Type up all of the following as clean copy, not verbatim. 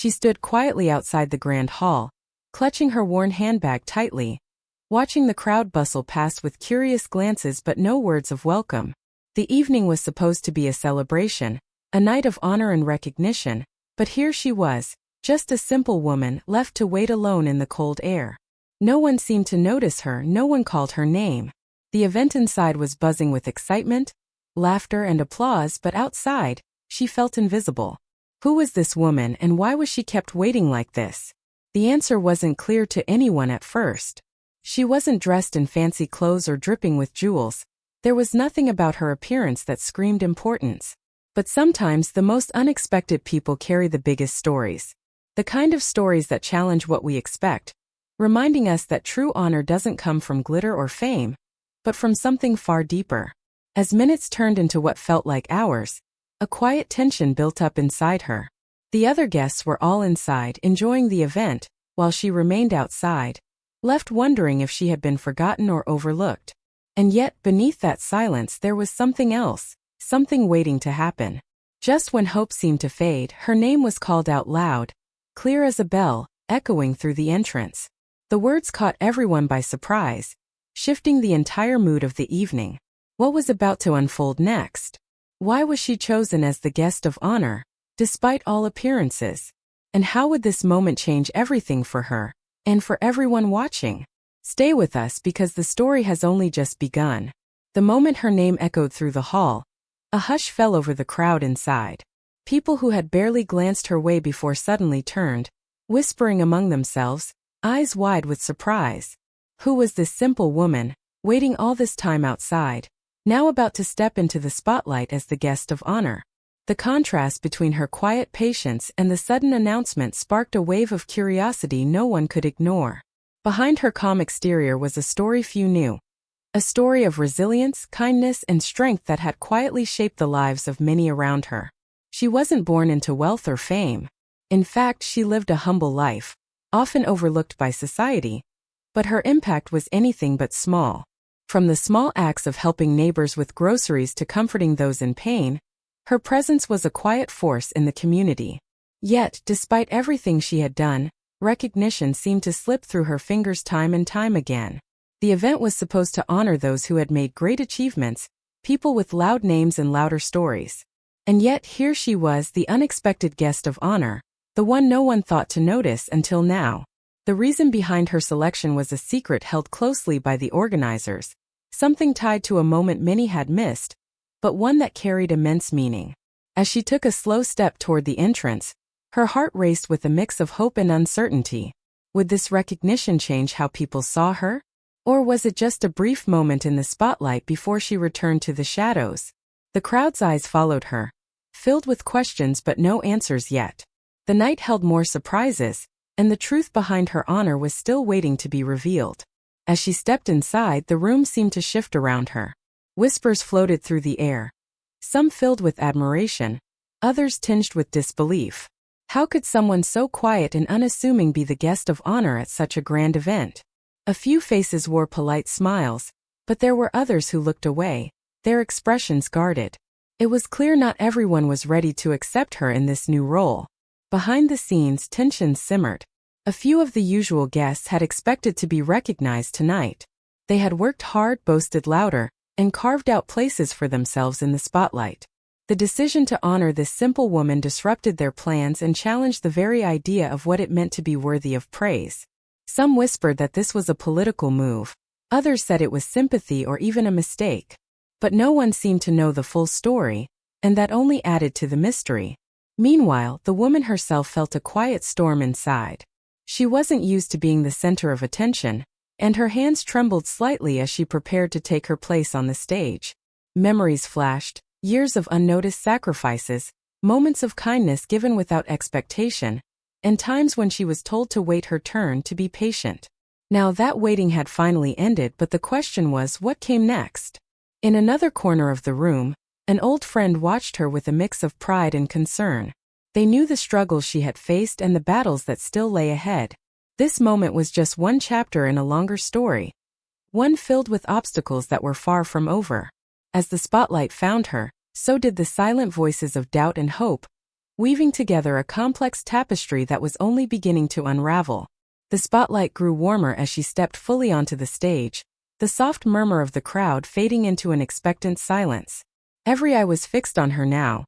She stood quietly outside the grand hall, clutching her worn handbag tightly, watching the crowd bustle past with curious glances but no words of welcome. The evening was supposed to be a celebration, a night of honor and recognition, but here she was, just a simple woman left to wait alone in the cold air. No one seemed to notice her, no one called her name. The event inside was buzzing with excitement, laughter and applause, but outside, she felt invisible. Who was this woman and why was she kept waiting like this? The answer wasn't clear to anyone at first. She wasn't dressed in fancy clothes or dripping with jewels. There was nothing about her appearance that screamed importance. But sometimes the most unexpected people carry the biggest stories. The kind of stories that challenge what we expect, reminding us that true honor doesn't come from glitter or fame, but from something far deeper. As minutes turned into what felt like hours, a quiet tension built up inside her. The other guests were all inside, enjoying the event, while she remained outside, left wondering if she had been forgotten or overlooked. And yet, beneath that silence there was something else, something waiting to happen. Just when hope seemed to fade, her name was called out loud, clear as a bell, echoing through the entrance. The words caught everyone by surprise, shifting the entire mood of the evening. What was about to unfold next? Why was she chosen as the guest of honor, despite all appearances? And how would this moment change everything for her, and for everyone watching? Stay with us because the story has only just begun. The moment her name echoed through the hall, a hush fell over the crowd inside. People who had barely glanced her way before suddenly turned, whispering among themselves, eyes wide with surprise. Who was this simple woman, waiting all this time outside, now about to step into the spotlight as the guest of honor? The contrast between her quiet patience and the sudden announcement sparked a wave of curiosity no one could ignore. Behind her calm exterior was a story few knew. A story of resilience, kindness, and strength that had quietly shaped the lives of many around her. She wasn't born into wealth or fame. In fact, she lived a humble life, often overlooked by society. But her impact was anything but small. From the small acts of helping neighbors with groceries to comforting those in pain, her presence was a quiet force in the community. Yet, despite everything she had done, recognition seemed to slip through her fingers time and time again. The event was supposed to honor those who had made great achievements, people with loud names and louder stories. And yet here she was, the unexpected guest of honor, the one no one thought to notice until now. The reason behind her selection was a secret held closely by the organizers, something tied to a moment many had missed, but one that carried immense meaning. As she took a slow step toward the entrance, her heart raced with a mix of hope and uncertainty. Would this recognition change how people saw her? Or was it just a brief moment in the spotlight before she returned to the shadows? The crowd's eyes followed her, filled with questions but no answers yet. The night held more surprises, and the truth behind her honor was still waiting to be revealed. As she stepped inside, the room seemed to shift around her. Whispers floated through the air, some filled with admiration, others tinged with disbelief. How could someone so quiet and unassuming be the guest of honor at such a grand event? A few faces wore polite smiles, but there were others who looked away, their expressions guarded. It was clear not everyone was ready to accept her in this new role. Behind the scenes, tensions simmered. A few of the usual guests had expected to be recognized tonight. They had worked hard, boasted louder, and carved out places for themselves in the spotlight. The decision to honor this simple woman disrupted their plans and challenged the very idea of what it meant to be worthy of praise. Some whispered that this was a political move. Others said it was sympathy or even a mistake. But no one seemed to know the full story, and that only added to the mystery. Meanwhile, the woman herself felt a quiet storm inside. She wasn't used to being the center of attention, and her hands trembled slightly as she prepared to take her place on the stage. Memories flashed, years of unnoticed sacrifices, moments of kindness given without expectation, and times when she was told to wait her turn, to be patient. Now that waiting had finally ended, but the question was, what came next? In another corner of the room, an old friend watched her with a mix of pride and concern. They knew the struggles she had faced and the battles that still lay ahead. This moment was just one chapter in a longer story, one filled with obstacles that were far from over. As the spotlight found her, so did the silent voices of doubt and hope, weaving together a complex tapestry that was only beginning to unravel. The spotlight grew warmer as she stepped fully onto the stage, the soft murmur of the crowd fading into an expectant silence. Every eye was fixed on her now,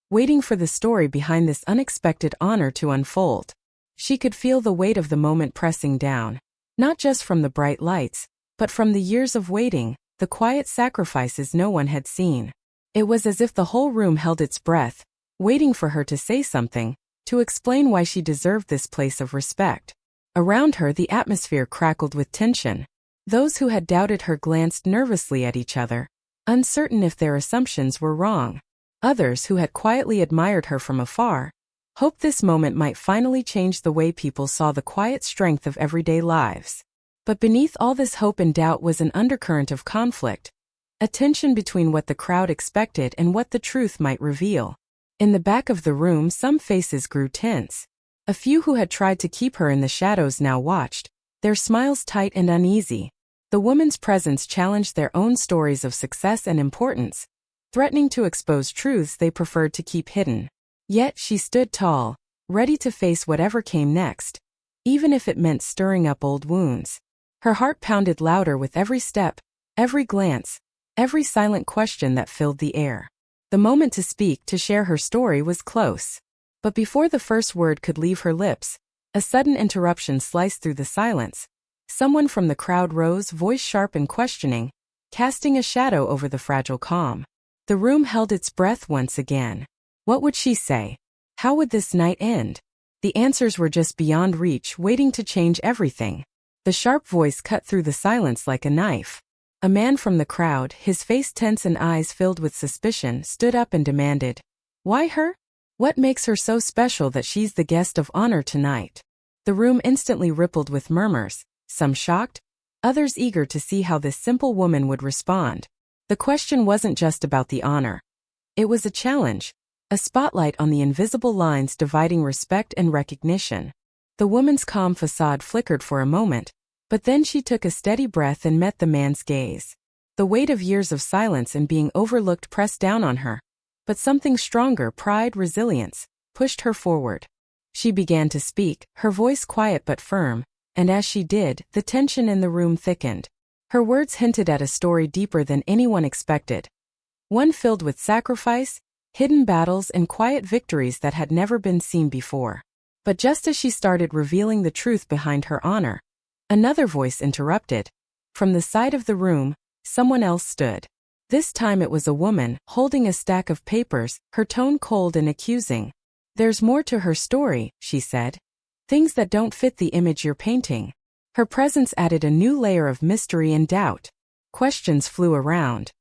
waiting for the story behind this unexpected honor to unfold. She could feel the weight of the moment pressing down, not just from the bright lights, but from the years of waiting, the quiet sacrifices no one had seen. It was as if the whole room held its breath, waiting for her to say something, to explain why she deserved this place of respect. Around her, the atmosphere crackled with tension. Those who had doubted her glanced nervously at each other, uncertain if their assumptions were wrong. Others, who had quietly admired her from afar, hoped this moment might finally change the way people saw the quiet strength of everyday lives. But beneath all this hope and doubt was an undercurrent of conflict, a tension between what the crowd expected and what the truth might reveal. In the back of the room, some faces grew tense. A few who had tried to keep her in the shadows now watched, their smiles tight and uneasy. The woman's presence challenged their own stories of success and importance, threatening to expose truths they preferred to keep hidden. Yet she stood tall, ready to face whatever came next, even if it meant stirring up old wounds. Her heart pounded louder with every step, every glance, every silent question that filled the air. The moment to speak, to share her story, was close. But before the first word could leave her lips, a sudden interruption sliced through the silence. Someone from the crowd rose, voice sharp and questioning, casting a shadow over the fragile calm. The room held its breath once again. What would she say? How would this night end? The answers were just beyond reach, waiting to change everything. The sharp voice cut through the silence like a knife. A man from the crowd, his face tense and eyes filled with suspicion, stood up and demanded, "Why her? What makes her so special that she's the guest of honor tonight?" The room instantly rippled with murmurs, some shocked, others eager to see how this simple woman would respond. The question wasn't just about the honor. It was a challenge, a spotlight on the invisible lines dividing respect and recognition. The woman's calm facade flickered for a moment, but then she took a steady breath and met the man's gaze. The weight of years of silence and being overlooked pressed down on her, but something stronger, pride, resilience, pushed her forward. She began to speak, her voice quiet but firm, and as she did, the tension in the room thickened. Her words hinted at a story deeper than anyone expected, one filled with sacrifice, hidden battles, and quiet victories that had never been seen before. But just as she started revealing the truth behind her honor, another voice interrupted. From the side of the room, someone else stood. This time it was a woman, holding a stack of papers, her tone cold and accusing. "There's more to her story," she said. "Things that don't fit the image you're painting." Her presence added a new layer of mystery and doubt. Questions flew around.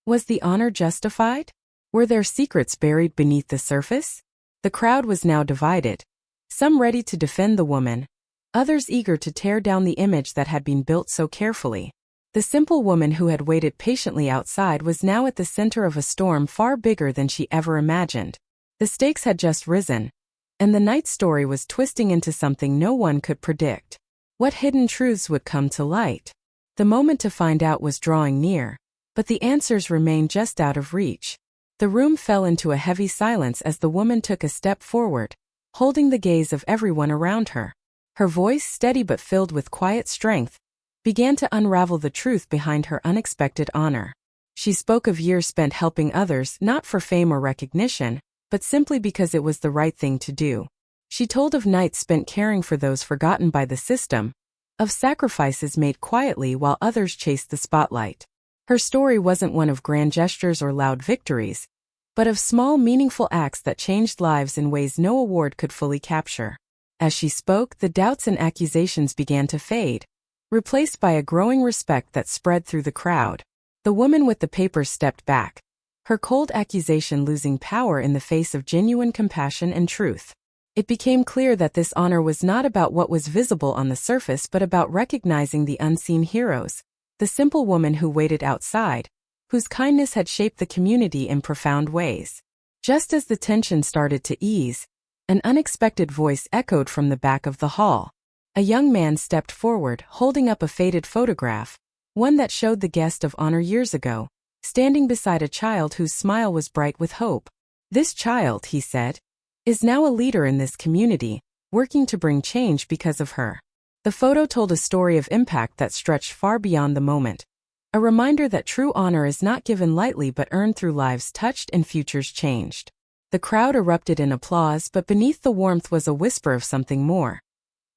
Was the honor justified? Were there secrets buried beneath the surface? The crowd was now divided. Some ready to defend the woman, others eager to tear down the image that had been built so carefully. The simple woman who had waited patiently outside was now at the center of a storm far bigger than she ever imagined. The stakes had just risen, and the night's story was twisting into something no one could predict. What hidden truths would come to light? The moment to find out was drawing near, but the answers remained just out of reach. The room fell into a heavy silence as the woman took a step forward, holding the gaze of everyone around her. Her voice, steady but filled with quiet strength, began to unravel the truth behind her unexpected honor. She spoke of years spent helping others, not for fame or recognition, but simply because it was the right thing to do. She told of nights spent caring for those forgotten by the system, of sacrifices made quietly while others chased the spotlight. Her story wasn't one of grand gestures or loud victories, but of small, meaningful acts that changed lives in ways no award could fully capture. As she spoke, the doubts and accusations began to fade, replaced by a growing respect that spread through the crowd. The woman with the papers stepped back, her cold accusation losing power in the face of genuine compassion and truth. It became clear that this honor was not about what was visible on the surface but about recognizing the unseen heroes, the simple woman who waited outside, whose kindness had shaped the community in profound ways. Just as the tension started to ease, an unexpected voice echoed from the back of the hall. A young man stepped forward, holding up a faded photograph, one that showed the guest of honor years ago, standing beside a child whose smile was bright with hope. "This child," he said, is now a leader in this community, working to bring change because of her. The photo told a story of impact that stretched far beyond the moment. A reminder that true honor is not given lightly but earned through lives touched and futures changed. The crowd erupted in applause, but beneath the warmth was a whisper of something more.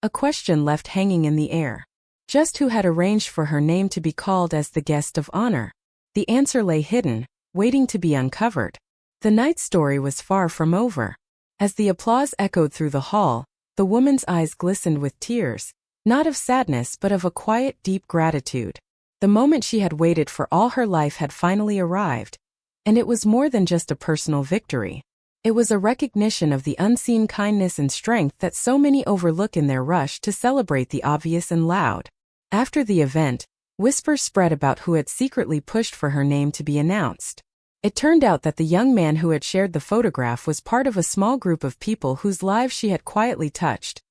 A question left hanging in the air. Just who had arranged for her name to be called as the guest of honor? The answer lay hidden, waiting to be uncovered. The night's story was far from over. As the applause echoed through the hall, the woman's eyes glistened with tears, not of sadness but of a quiet, deep gratitude. The moment she had waited for all her life had finally arrived, and it was more than just a personal victory. It was a recognition of the unseen kindness and strength that so many overlook in their rush to celebrate the obvious and loud. After the event, whispers spread about who had secretly pushed for her name to be announced. It turned out that the young man who had shared the photograph was part of a small group of people whose lives she had quietly touched.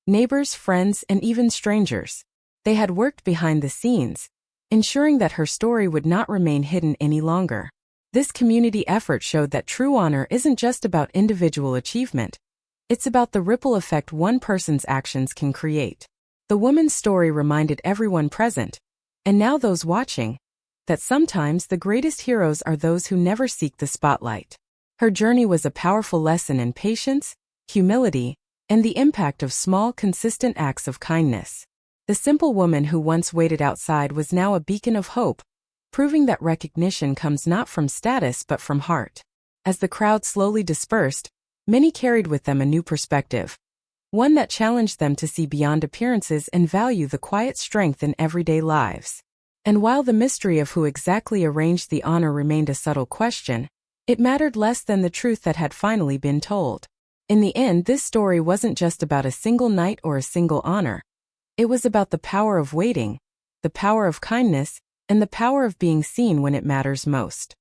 Neighbors, friends, and even strangers. They had worked behind the scenes, ensuring that her story would not remain hidden any longer. This community effort showed that true honor isn't just about individual achievement. It's about the ripple effect one person's actions can create. The woman's story reminded everyone present, and now those watching, that sometimes the greatest heroes are those who never seek the spotlight. Her journey was a powerful lesson in patience, humility, and the impact of small, consistent acts of kindness. The simple woman who once waited outside was now a beacon of hope, proving that recognition comes not from status but from heart. As the crowd slowly dispersed, many carried with them a new perspective, one that challenged them to see beyond appearances and value the quiet strength in everyday lives. And while the mystery of who exactly arranged the honor remained a subtle question, it mattered less than the truth that had finally been told. In the end, this story wasn't just about a single night or a single honor. It was about the power of waiting, the power of kindness, and the power of being seen when it matters most.